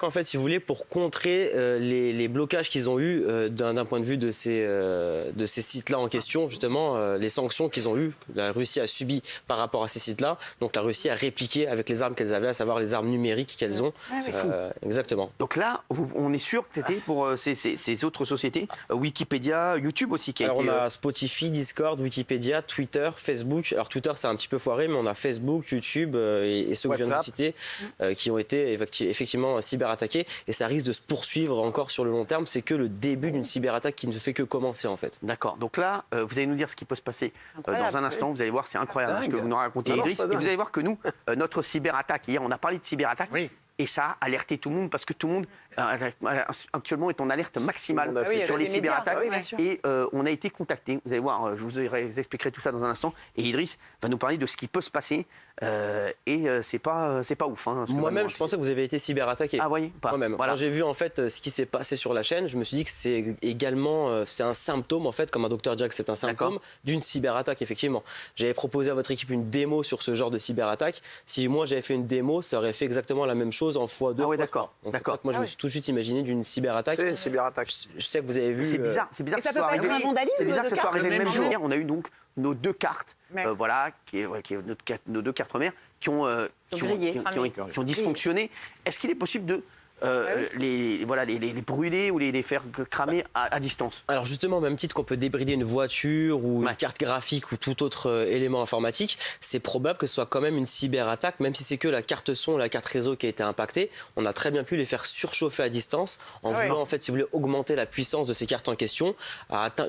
En fait, si vous voulez, pour contrer les blocages qu'ils ont eus d'un point de vue de ces sites-là en question, justement, les sanctions qu'ils ont eues, la Russie a subi par rapport à ces sites-là. Donc la Russie a répliqué avec les armes qu'elles avaient, à savoir les armes numériques qu'elles ont. C'est fou. Exactement. Donc là, on est sûr que c'était pour ces autres sociétés, Wikipédia, YouTube aussi qui a été... On a Spotify, Discord, Wikipédia, Twitter, Facebook. Alors Twitter, c'est un petit peu foiré, mais on a Facebook, YouTube et ceux que je viens de citer qui ont été effectivement cyberattaqués. Et ça risque de se poursuivre encore sur le long terme. C'est que le début d'une cyberattaque qui ne fait que commencer en fait. D'accord. Donc là, vous allez nous dire ce qui peut se passer dans un instant. Vous allez voir, c'est incroyable ce que vous nous racontez, Idriss. Et vous allez voir que nous, notre cyberattaque, hier, on a parlé de cyberattaque. Oui. Et ça a alerté tout le monde parce que tout le monde actuellement est en alerte maximale sur les cyberattaques. Et on a été contacté. Vous allez voir, je vous expliquerai tout ça dans un instant. Et Idriss va nous parler de ce qui peut se passer. C'est pas ouf. Hein, moi-même, je pensais que vous avez été cyberattaqué. Ah, voyez pas. Moi-même. Voilà. Quand j'ai vu en fait ce qui s'est passé sur la chaîne, je me suis dit que c'est également c'est un symptôme en fait, comme un docteur dirait que c'est un symptôme d'une cyberattaque effectivement. J'avais proposé à votre équipe une démo sur ce genre de cyberattaque. Si moi j'avais fait une démo, ça aurait fait exactement la même chose en x2. Ah ouais, d'accord. Moi, je me suis tout de suite imaginé d'une cyberattaque. C'est une cyberattaque. Je sais que vous avez vu. C'est bizarre. C'est bizarre que ça soit arrivé. C'est bizarre que ça soit arrivé le même jour. On a eu donc nos deux cartes, voilà, qui est nos deux cartes mères, qui ont dysfonctionné. Est-ce qu'il est possible de les brûler ou les faire cramer à distance? Alors justement, au même titre qu'on peut débrider une voiture ou une carte graphique ou tout autre élément informatique, c'est probable que ce soit quand même une cyberattaque, même si c'est que la carte son ou la carte réseau qui a été impactée. On a très bien pu les faire surchauffer à distance en voulant, en fait, si vous voulez, augmenter la puissance de ces cartes en question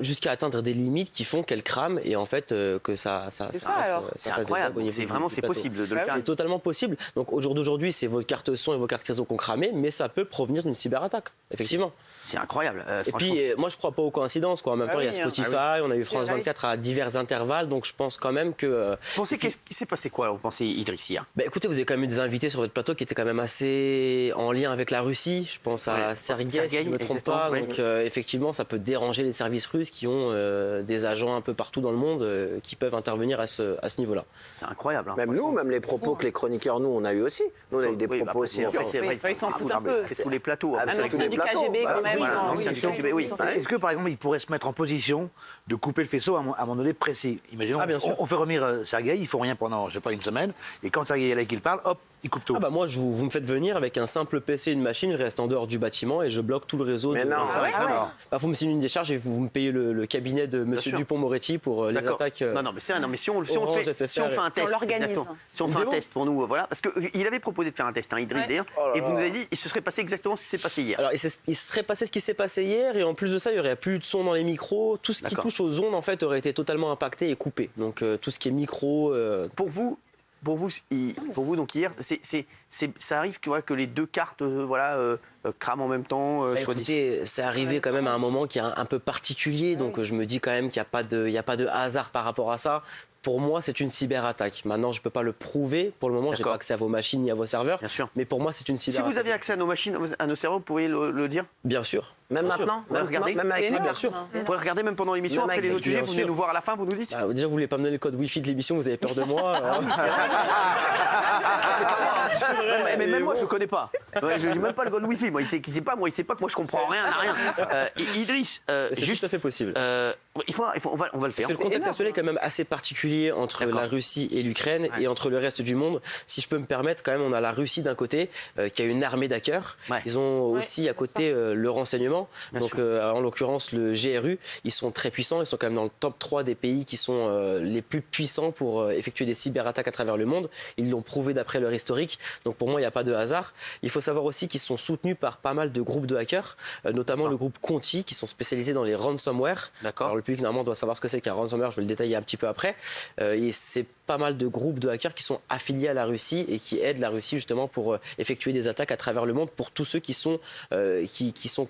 jusqu'à atteindre des limites qui font qu'elles crament et en fait que ça c'est incroyable. C'est possible de le faire. C'est totalement possible. Donc au jour d'aujourd'hui, c'est vos cartes son et vos cartes réseau qui ont cramé, mais ça peut provenir d'une cyberattaque, effectivement. C'est incroyable. Et puis, moi, je ne crois pas aux coïncidences. En même temps, il y a Spotify, on a eu France 24 à divers intervalles, donc je pense quand même que... Vous pensez qu'est-ce qui s'est passé quoi, vous pensez, Idriss, hier? Écoutez, vous avez quand même eu des invités sur votre plateau qui étaient quand même assez en lien avec la Russie. Je pense à Sergueï, si je ne me trompe pas. Donc, effectivement, ça peut déranger les services russes qui ont des agents un peu partout dans le monde qui peuvent intervenir à ce niveau-là. C'est incroyable. Hein, même nous, même les propos que les chroniqueurs, nous, on a eu aussi. Nous, on a eu des propos aussi. C'est vrai, ils s'en foutent un peu. C'est tous les plateaux. C'est du KGB quand même. Est-ce que, par exemple, il pourrait se mettre en position de couper le faisceau à un moment donné précis? Imaginons, on fait revenir Sergueï, il ne faut rien pendant, je sais pas, une semaine, et quand Sergueï est là et qu'il parle, hop, il coupe tout. Moi, vous me faites venir avec un simple PC et une machine, je reste en dehors du bâtiment et je bloque tout le réseau. Mais non, vous me signez une décharge et vous me payez le cabinet de monsieur Dupond-Moretti pour les attaques. Mais si on le fait, si on fait un test, si on fait un test pour nous, voilà, parce qu'il avait proposé de faire un test, Idriss d'ailleurs, et vous nous avez dit, il se serait passé exactement ce qui s'est passé hier. Alors, il se serait passé ce qui s'est passé hier, et en plus de ça, il n'y aurait plus de son dans les micros. Tout ce qui touche aux ondes, en fait, aurait été totalement impacté et coupé. Donc, tout ce qui est micro. Pour vous, donc hier, ça arrive que les deux cartes, crament en même temps. Écoutez, c'est arrivé quand même à un moment qui est un peu particulier, donc je me dis quand même qu'il n'y a pas de hasard par rapport à ça. Pour moi, c'est une cyberattaque. Maintenant, je ne peux pas le prouver. Pour le moment, je n'ai pas accès à vos machines ni à vos serveurs. Bien sûr. Mais pour moi, c'est une cyberattaque. Si vous aviez accès à nos machines, à nos serveurs, vous pourriez le dire? Bien sûr. Même maintenant? Regardez. Même avec bien sûr. Vous pourrez regarder même pendant l'émission. Après les autres sujets, vous venez nous voir à la fin, vous nous dites? Déjà, vous voulez pas me donner le code Wi-Fi de l'émission, vous avez peur de moi. Mais même moi, je ne connais pas. Je n'ai même pas le code Wi-Fi. Moi, il sait pas que moi, je comprends rien à rien. Idriss, c'est tout à fait possible. On va le faire. Parce que le contexte actuel est quand même assez particulier entre la Russie et l'Ukraine et entre le reste du monde. Si je peux me permettre, quand même, on a la Russie d'un côté qui a une armée d'hackers. Ils ont aussi à côté le renseignement. Donc, en l'occurrence, le GRU. Ils sont très puissants. Ils sont quand même dans le top 3 des pays qui sont les plus puissants pour effectuer des cyberattaques à travers le monde. Ils l'ont prouvé d'après leur historique. Donc, pour moi, il n'y a pas de hasard. Il faut savoir aussi qu'ils sont soutenus par pas mal de groupes de hackers, notamment le groupe Conti, qui sont spécialisés dans les ransomware. Alors, le public, normalement, doit savoir ce que c'est qu'un ransomware. Je vais le détailler un petit peu après. Et c'est pas mal de groupes de hackers qui sont affiliés à la Russie et qui aident la Russie justement pour effectuer des attaques à travers le monde pour tous ceux qui sont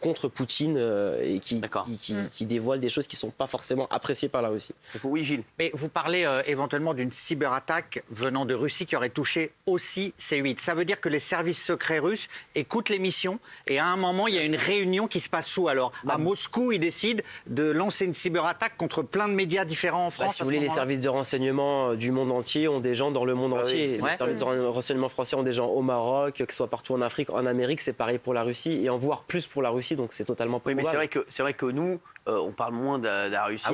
contre Poutine. Poutine et qui dévoile des choses qui ne sont pas forcément appréciées par la Russie. Oui, Gilles. Mais vous parlez éventuellement d'une cyberattaque venant de Russie qui aurait touché aussi C8. Ça veut dire que les services secrets russes écoutent l'émission et à un moment, il y a une réunion qui se passe où alors? À Moscou, ils décident de lancer une cyberattaque contre plein de médias différents en France. Si vous voulez, les services de renseignement du monde entier ont des gens dans le monde entier. Les services de renseignement français ont des gens au Maroc, que ce soit partout en Afrique, en Amérique, c'est pareil pour la Russie et en voire plus pour la Russie, donc c'est totalement probable. Oui, mais c'est vrai que nous, on parle moins de la Russie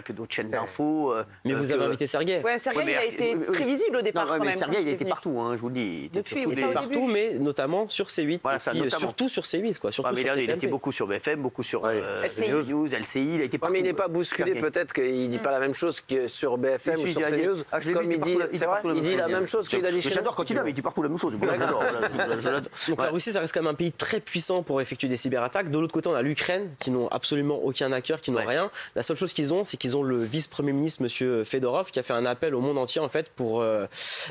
que d'autres chaînes d'infos. Mais vous avez invité Sergueï. Oui, Sergueï, il a été très visible au départ. Non, mais Sergueï, il était partout, je vous le dis. Depuis, il était partout, mais notamment sur C8. Voilà, surtout sur C8. Quoi. Surtout il était beaucoup sur BFM, beaucoup sur News, LCI. Il a été partout. Mais il n'est pas bousculé, peut-être qu'il ne dit pas la même chose que sur BFM ou sur CNews. Comme il dit, c'est vrai, il dit la même chose qu'il a dit chez nous. J'adore quand il dit, mais il dit partout la même chose. Donc la Russie, ça reste quand même un pays très puissant pour effectuer des cyberattaques. De l'autre côté, on a l'Ukraine, qui n'ont absolument aucun hacker, qui n'ont rien. La seule chose qu'ils ont, c'est qu'ils ont le vice-premier ministre, M. Fedorov, qui a fait un appel au monde entier en fait pour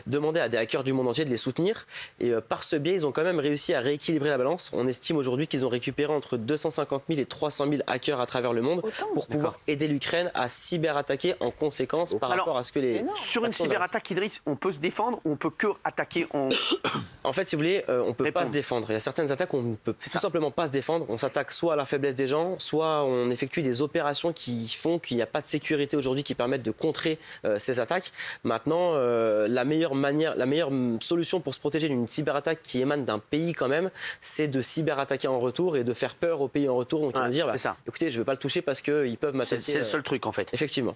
demander à des hackers du monde entier de les soutenir. Et par ce biais, ils ont quand même réussi à rééquilibrer la balance. On estime aujourd'hui qu'ils ont récupéré entre 250 000 et 300 000 hackers à travers le monde pour pouvoir aider l'Ukraine à cyberattaquer en conséquence par rapport à ce que les... Sur une cyberattaque, Idriss, on peut se défendre ou on peut que attaquer en... En fait, si vous voulez, on ne peut pas se défendre. Il y a certaines attaques où on ne peut tout simplement pas se défendre. On s'attaque soit à la faiblesse des gens, soit on effectue des opérations qui font qu'il n'y a pas de sécurité aujourd'hui qui permettent de contrer ces attaques. Maintenant, la meilleure solution pour se protéger d'une cyberattaque qui émane d'un pays quand même, c'est de cyberattaquer en retour et de faire peur au pays en retour. Donc, ils vont dire, écoutez, je ne veux pas le toucher parce qu'ils peuvent m'attaquer. C'est le seul truc en fait. Effectivement.